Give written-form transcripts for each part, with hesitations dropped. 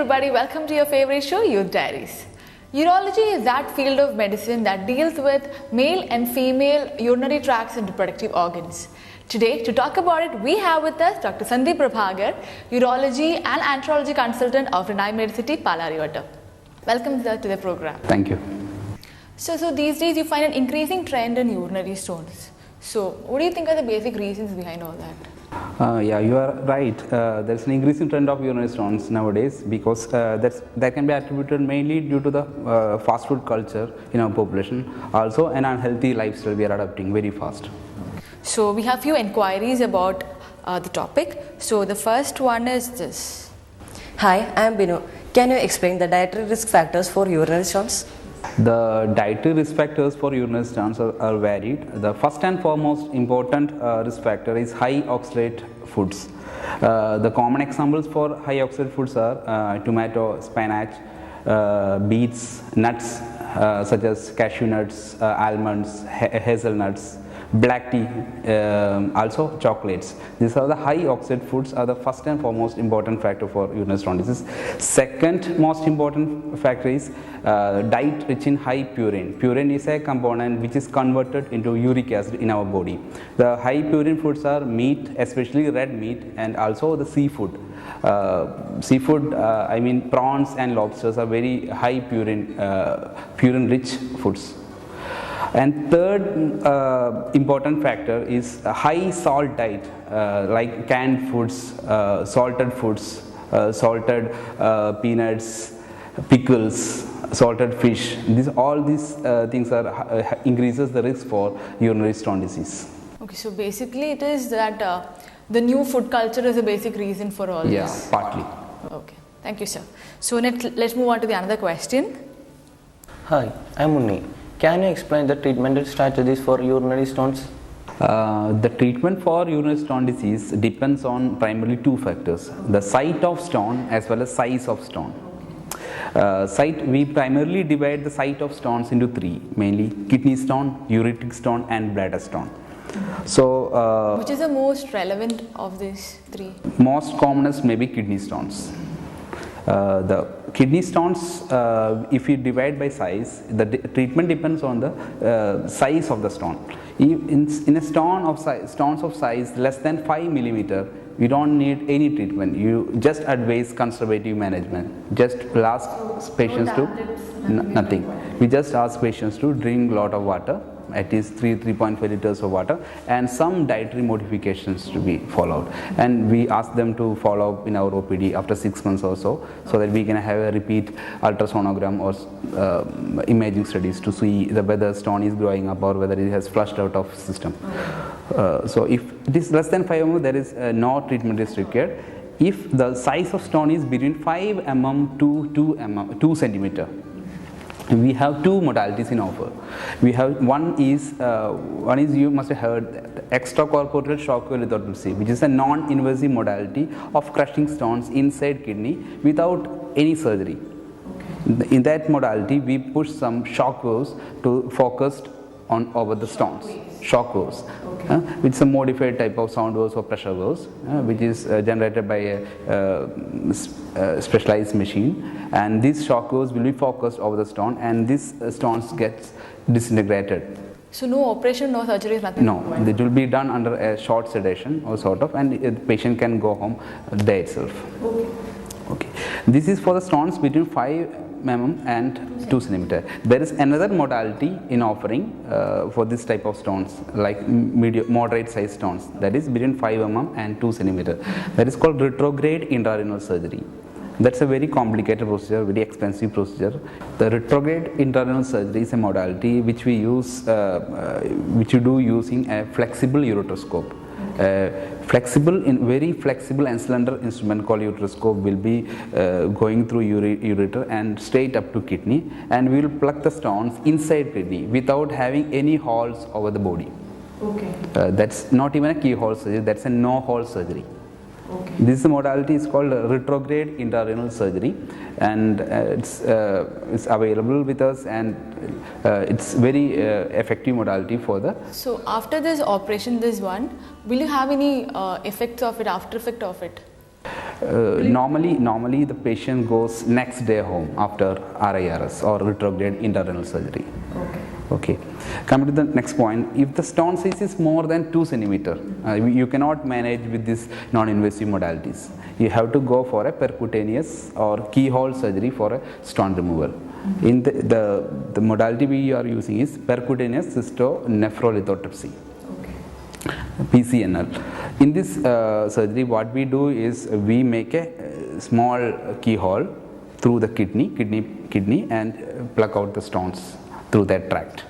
everybody, welcome to your favorite show, Youth Diaries. Urology is that field of medicine that deals with male and female urinary tracts and reproductive organs. Today, to talk about it, we have with us Dr.Sandeep Prabhakar, urology and andrology consultant of Renai Medicity, Palarivata. Welcome sir to the program. Thank you. So these days you find an increasing trend in urinary stones. So what do you think are the basic reasons behind all that? Yeah, you are right. There's an increasing trend of urinary stones nowadays because that can be attributed mainly due to the fast food culture in our population. Also, an unhealthy lifestyle we are adopting very fast. So we have few inquiries about the topic. So the first one is this. Hi, I am Binu. Can you explain the dietary risk factors for urinary stones? The dietary risk factors for urinary stones are varied. The first and foremost important risk factor is high oxalate foods. The common examples for high oxalate foods are tomato, spinach, beets, nuts such as cashew nuts, almonds, hazelnuts, black tea, also chocolates. These are the high oxalate foods are the first and foremost important factor for urinary stone disease. Second most important factor is diet rich in high purine. Purine is a component which is converted into uric acid in our body. The high purine foods are meat, especially red meat, and also the seafood. I mean prawns and lobsters are very high purine rich foods. And third important factor is a high salt diet like canned foods, salted foods, salted peanuts, pickles, salted fish. All these things are increases the risk for urinary stone disease. Okay, so basically it is that the new food culture is a basic reason for all this. Yeah, partly. Okay, thank you sir. So let's move on to the another question. Hi, I am Munni. Can you explain the treatment strategies for urinary stones? The treatment for urinary stone disease depends on primarily two factors: the site of stone as well as size of stone. We primarily divide the site of stones into three, mainly kidney stone, ureteric stone, and bladder stone. So, which is the most relevant of these three? Most commonest may be kidney stones. The kidney stones, if you divide by size, the treatment depends on the size of the stone. In a stones of size less than 5 millimeter, you don't need any treatment. You just advise conservative management. Just ask patients to nothing. We just ask patients to drink a lot of water, at least 3.5 liters of water, and some dietary modifications to be followed. And we ask them to follow up in our OPD after 6 months or so that we can have a repeat ultrasonogram or imaging studies to see whether stone is growing up or whether it has flushed out of system. So if it is less than 5 mm, there is no treatment is required. If the size of stone is between 5 mm to 2 centimeter, we have two modalities in offer. We have one is you must have heard extracorporeal shock wave lithotripsy, which is a non-invasive modality of crushing stones inside kidney without any surgery. Okay. In that modality, we push some shock waves to focus over the stones. Shock waves, okay. With some modified type of sound waves or pressure waves, which is generated by a specialized machine, and these shock waves will be focused over the stone, and these stones get disintegrated. So no operation, no surgery, nothing? No, it will be done under a short sedation or sort of, and the patient can go home day itself. Okay. This is for the stones between 5 mm and 2 centimeter. There is another modality in offering for this type of stones, like moderate size stones, that is between 5 mm and 2 centimeter. That is called retrograde intrarenal surgery. That's a very complicated procedure, very expensive procedure. The retrograde intrarenal surgery is a modality which we use, which you do using a flexible ureteroscope. Very flexible and slender instrument called ureteroscope will be going through ureter and straight up to kidney, and we will plug the stones inside kidney without having any holes over the body. Okay. That's not even a keyhole surgery, that's a no-hole surgery. Okay. This modality is called retrograde intrarenal surgery, and it's available with us, and it's very effective modality for the. So after this operation, will you have any effects of it, after effect of it? Normally the patient goes next day home after RIRS or retrograde intrarenal surgery. Okay. Coming to the next point, if the stone size is more than 2 centimeter, you cannot manage with these non-invasive modalities. You have to go for a percutaneous or keyhole surgery for a stone removal. In the modality we are using is percutaneous cystopnephrolithotropsy. PCNL. In this surgery, what we do is we make a small keyhole through the kidney and pluck out the stones through that tract.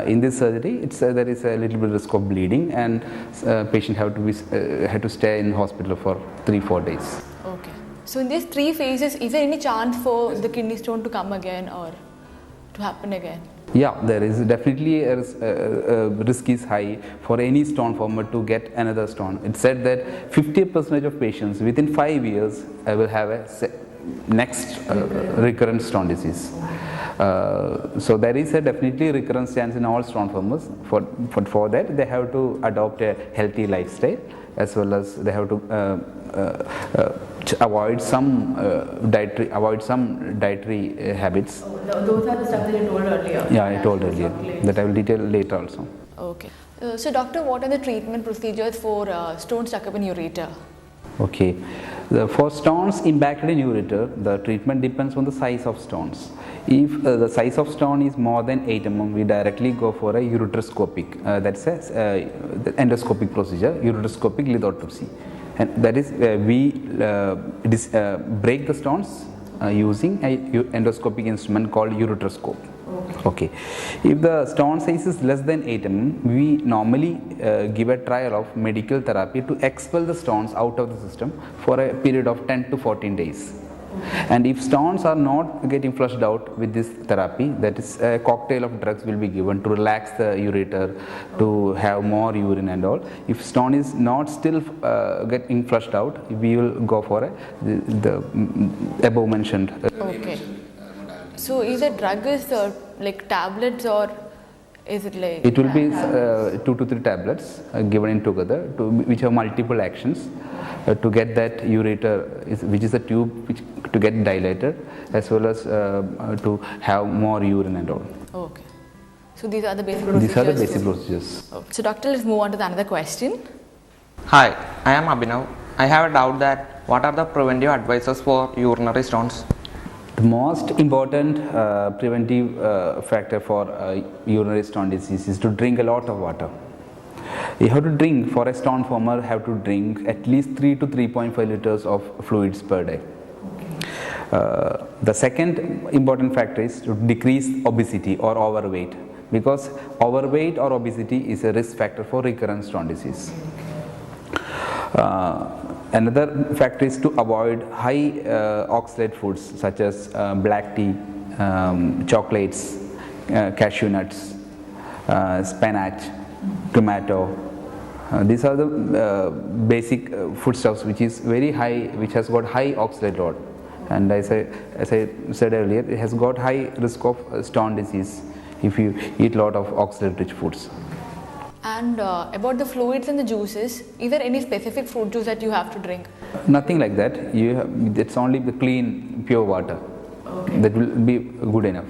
In this surgery, there is a little bit risk of bleeding, and patient have to stay in hospital for 3-4 days. Okay. So in these 3 phases, is there any chance for the kidney stone to come again or to happen again? Yeah, there is definitely a risk is high for any stone former to get another stone. It's said that 50% of patients within 5 years will have a next recurrent stone disease. So there is a definitely recurrence chance in all stone formers. For that, they have to adopt a healthy lifestyle, as well as they have to avoid some dietary habits. Those are the stuff that you told earlier. Yeah, I told earlier. That I will detail later also. Okay. So doctor, what are the treatment procedures for stones stuck up in ureter? Okay. For stones impacted in ureter, the treatment depends on the size of stones. If the size of stone is more than 8 mm, we directly go for a ureteroscopic, that's a endoscopic procedure, ureteroscopic lithotropsy. And that is we break the stones using an endoscopic instrument called ureteroscope. Okay. If the stone size is less than 8 mm, we normally give a trial of medical therapy to expel the stones out of the system for a period of 10 to 14 days. And if stones are not getting flushed out with this therapy, that is a cocktail of drugs will be given to relax the ureter, to have more urine and all. If stone is not still getting flushed out, we will go for the above mentioned. Okay. So is the drug is like tablets, or is it like? It will be 2 to 3 tablets given in together, which have multiple actions to get that ureter, which is a tube to get dilated, as well as to have more urine and all. Okay. So these are the basic procedures. These are the basic procedures. Okay. So doctor, let's move on to the another question. Hi, I am Abhinav. I have a doubt that what are the preventive advices for urinary stones? The most important preventive factor for urinary stone disease is to drink a lot of water. You have to drink, for a stone former, have to drink at least 3 to 3.5 liters of fluids per day. The second important factor is to decrease obesity or overweight, because overweight or obesity is a risk factor for recurrent stone disease. Another factor is to avoid high oxalate foods such as black tea, chocolates, cashew nuts, spinach, tomato. These are the basic foodstuffs which is very high, which has got high oxalate load, and as I said earlier, it has got high risk of stone disease if you eat lot of oxalate rich foods. And about the fluids and the juices, is there any specific fruit juice that you have to drink? Nothing like that. It's only the clean, pure water. Okay. That will be good enough.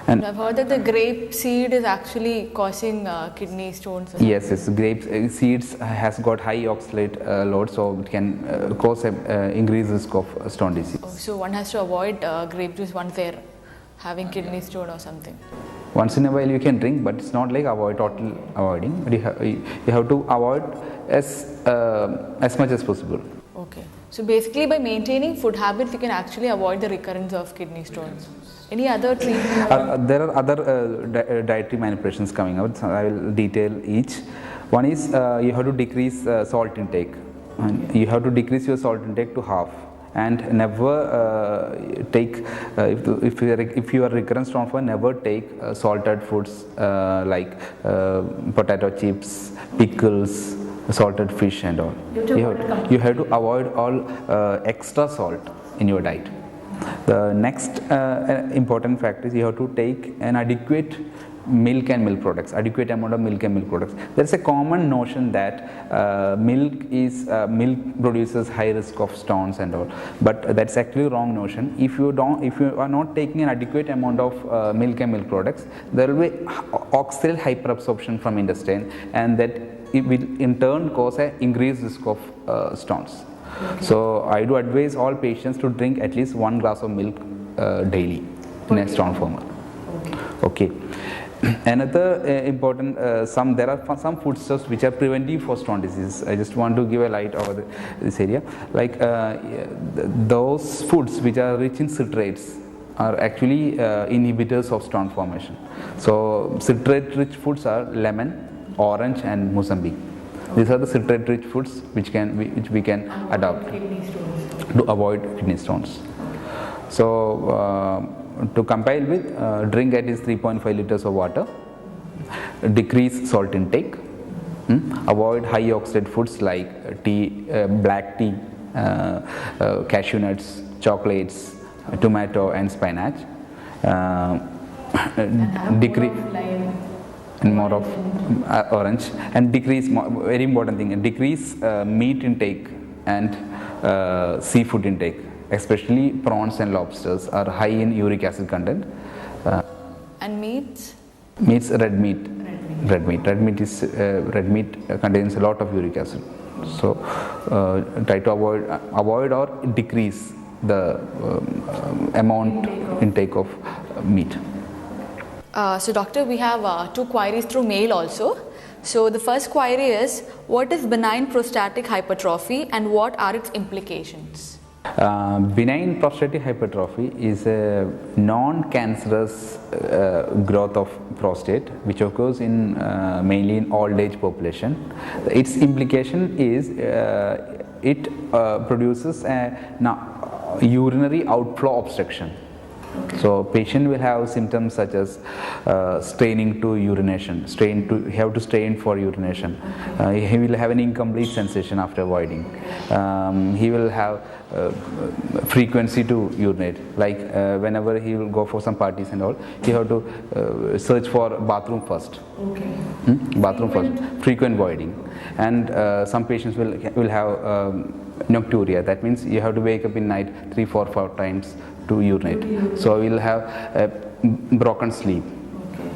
And I've heard that the grape seed is actually causing kidney stones. yes, grape seeds has got high oxalate load, so it can cause an increased risk of stone disease. So one has to avoid grape juice once they're having kidney stone or something. Once in a while you can drink, but it's not like total avoiding. But you have to avoid as much as possible. Okay. So basically, by maintaining food habits, you can actually avoid the recurrence of kidney stones. Any other treatment? There are other dietary manipulations coming out. So I will detail each. One is you have to decrease salt intake. And you have to decrease your salt intake to half. And never take, if you are recurrent stone former, never take salted foods like potato chips, pickles, salted fish and all. You have to avoid all extra salt in your diet. The next important factor is you have to take an adequate milk and milk products, adequate amount of milk and milk products. There is a common notion that milk produces high risk of stones and all, but that's actually wrong notion. If you are not taking an adequate amount of milk and milk products, there will be oxalate hyperabsorption from intestine, and that it will in turn cause an increased risk of stones. Okay. So I do advise all patients to drink at least 1 glass of milk daily in a stone former. Okay. Another important there are some foodstuffs which are preventive for stone disease. I just want to give a light over this area. Like those foods which are rich in citrates are actually inhibitors of stone formation. So citrate rich foods are lemon, orange and Mozambique. These are the citrate rich foods which we can adopt to avoid kidney stones. So to compile with, drink at least 3.5 liters of water, decrease salt intake, avoid high oxide foods like tea, black tea, cashew nuts, chocolates, tomato and spinach, decrease and more of orange, and decrease, very important thing, decrease meat intake and seafood intake, especially prawns and lobsters are high in uric acid content. And meats? Meats, red meat contains a lot of uric acid. So try to avoid or decrease the amount intake of meat. So doctor, we have 2 queries through mail also. So the first query is, what is benign prostatic hypertrophy and what are its implications? Benign prostatic hypertrophy is a non-cancerous growth of prostate which occurs in mainly in old age population. Its implication is it produces a urinary outflow obstruction. So patient will have symptoms such as straining to urination, he have to strain for urination. He will have an incomplete sensation after voiding. He will have frequency to urinate, like whenever he will go for some parties and all, he have to search for bathroom first. Okay. Bathroom first, frequent voiding. And some patients will have nocturia. That means you have to wake up in night 3, 4, 5 times to urinate. So we will have broken sleep. Okay.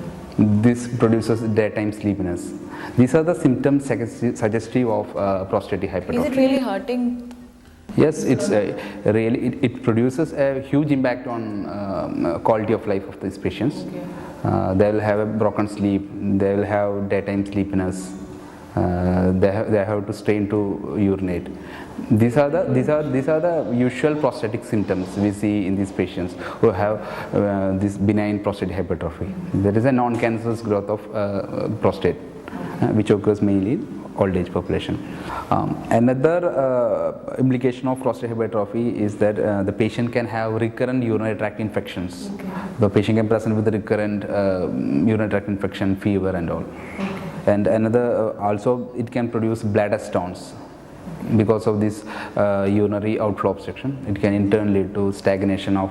This produces daytime sleepiness. These are the symptoms suggestive of prostatic hypertrophy. Is it really hurting? Yes, it's really it produces a huge impact on quality of life of these patients. Okay. They will have a broken sleep. They will have daytime sleepiness. They have to strain to urinate. These are the usual prostatic symptoms we see in these patients who have this benign prostatic hypertrophy. There is a non-cancerous growth of prostate which occurs mainly in old age population. Another implication of prostatic hypertrophy is that the patient can have recurrent urinary tract infections. Okay. The patient can present with recurrent urinary tract infection, fever and all. Okay. And another also it can produce bladder stones. Because of this urinary outflow obstruction, it can in turn lead to stagnation of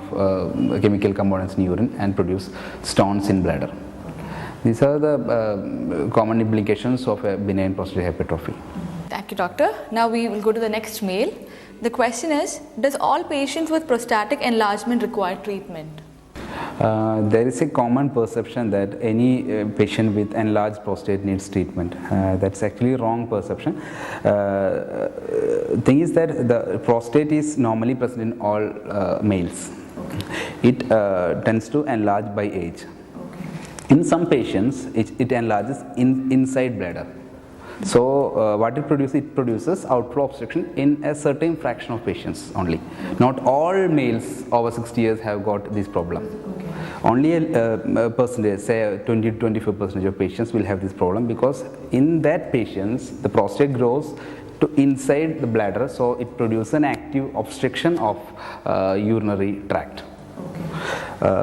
chemical components in urine and produce stones in bladder. These are the common implications of a benign prostatic hypertrophy. Thank you, doctor. Now we will go to the next mail. The question is, does all patients with prostatic enlargement require treatment? There is a common perception that any patient with enlarged prostate needs treatment. That's actually wrong perception. Thing is that the prostate is normally present in all males. Okay. It tends to enlarge by age. Okay. In some patients, it enlarges inside bladder. So what it produces outflow obstruction in a certain fraction of patients only. Not all males over 60 years have got this problem. Okay. Only a percentage, say 20 to 25% of patients will have this problem, because in that patients the prostate grows to inside the bladder, so it produces an active obstruction of urinary tract. Okay.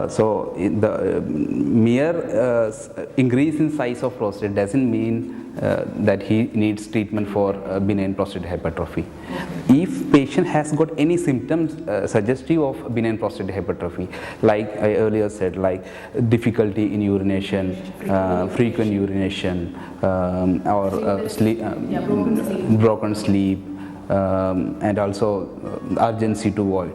So the mere increase in size of prostate doesn't mean that he needs treatment for benign prostatic hypertrophy. If patient has got any symptoms suggestive of benign prostatic hypertrophy, like I earlier said, like difficulty in urination, frequent urination, or broken sleep, and also urgency to void.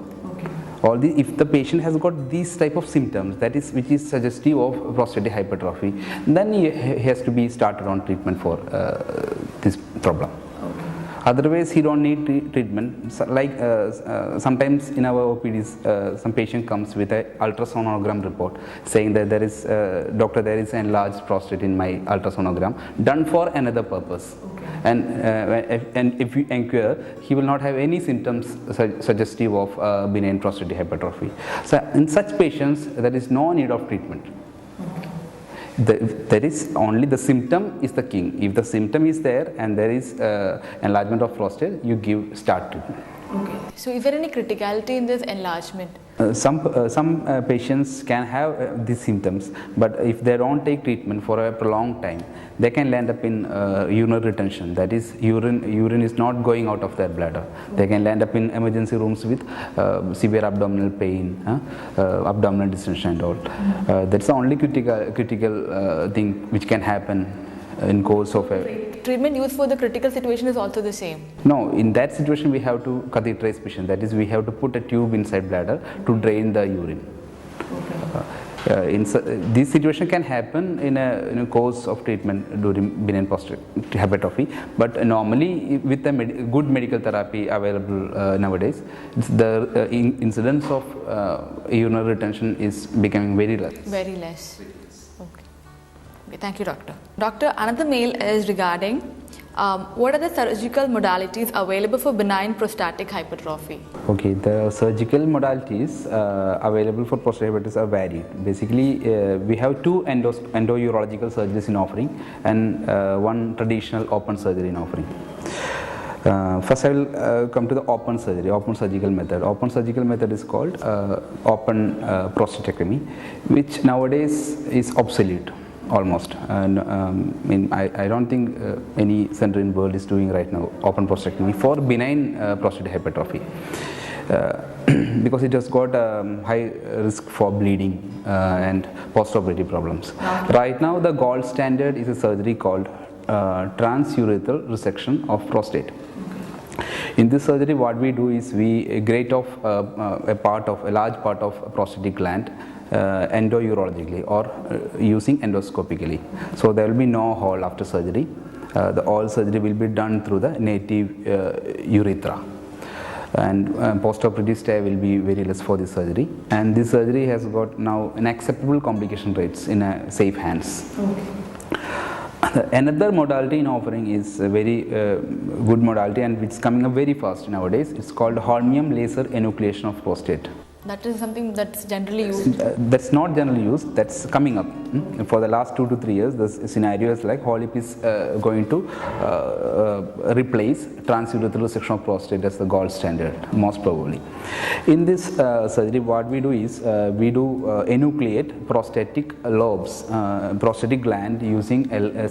All the, if the patient has got these type of symptoms, that is, which is suggestive of prostatic hypertrophy, then he has to be started on treatment for this problem. Otherwise, he don't need treatment. So, like sometimes in our OPDs, some patient comes with a ultrasonogram report saying that there is, doctor, there is an enlarged prostate in my ultrasonogram done for another purpose. And if you inquire, he will not have any symptoms suggestive of benign prostatic hypertrophy. So in such patients, there is no need of treatment. There is only the symptom is the king. If the symptom is there and there is enlargement of prostate, you start treatment. Okay. So is there any criticality in this enlargement? Some patients can have these symptoms, but if they don't take treatment for a prolonged time, they can land up in urinary retention. That is, urine is not going out of their bladder. They can land up in emergency rooms with severe abdominal pain, abdominal distension and all. That's the only critical thing which can happen in course of a treatment used for the critical situation is also the same? No, in that situation we have to catheterize patient. That is, we have to put a tube inside bladder to drain the urine. This situation can happen in a course of treatment during benign prostatic hypertrophy, but normally with the good medical therapy available nowadays, the incidence of urinary retention is becoming very less. Very less. Okay, thank you, doctor. Doctor, another mail is regarding what are the surgical modalities available for benign prostatic hypertrophy? Okay, the surgical modalities available for prostatic hypertrophy are varied. Basically, we have two endourological surgeries in offering and one traditional open surgery in offering. First I will come to the open surgery, open surgical method. Open surgical method is called open prostatectomy, which nowadays is obsolete. Almost, and I don't think any center in the world is doing right now open prostatectomy for benign prostatic hypertrophy because it has got high risk for bleeding and postoperative problems. Right now, the gold standard is a surgery called transurethral resection of prostate. In this surgery, what we do is we grate off a large part of prostatic gland endourologically or using endoscopically. So there will be no hole after surgery. All surgery will be done through the native urethra, and postoperative stay will be very less for this surgery. And this surgery has got now an acceptable complication rates in safe hands. Another modality in offering is a very good modality and which is coming up very fast nowadays. It's called holmium laser enucleation of prostate. That is something that's generally used? That's not generally used, that's coming up. For the last 2 to 3 years, the scenario is like HOLIP is going to replace transurethral resection of prostate as the gold standard, most probably. In this surgery, what we do is we do enucleate prostatic lobes, prostatic gland using a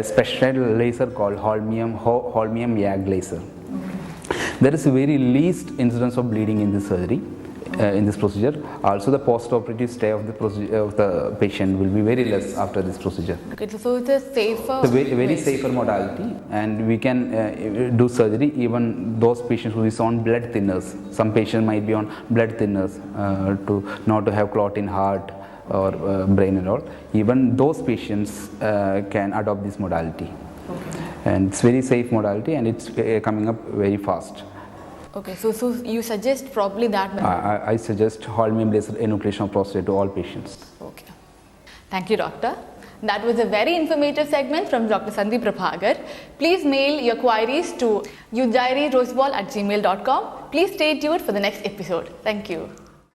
special laser called holmium YAG laser. There is a very least incidence of bleeding in this surgery, in this procedure. Also, the post-operative stay of the patient will be very less after this procedure. Okay, so it's a safer. It's a very safer modality, and we can do surgery even those patients who is on blood thinners. Some patient might be on blood thinners to not to have clot in heart or brain and all. Even those patients can adopt this modality. Okay. And it's very safe modality and it's coming up very fast. Okay, so you suggest probably that method? I suggest holmium laser enucleation of prostate to all patients. Okay. Thank you, doctor. That was a very informative segment from Dr. Sandeep Prabhakar. Please mail your queries to youthdiaryroseball@gmail.com. Please stay tuned for the next episode. Thank you.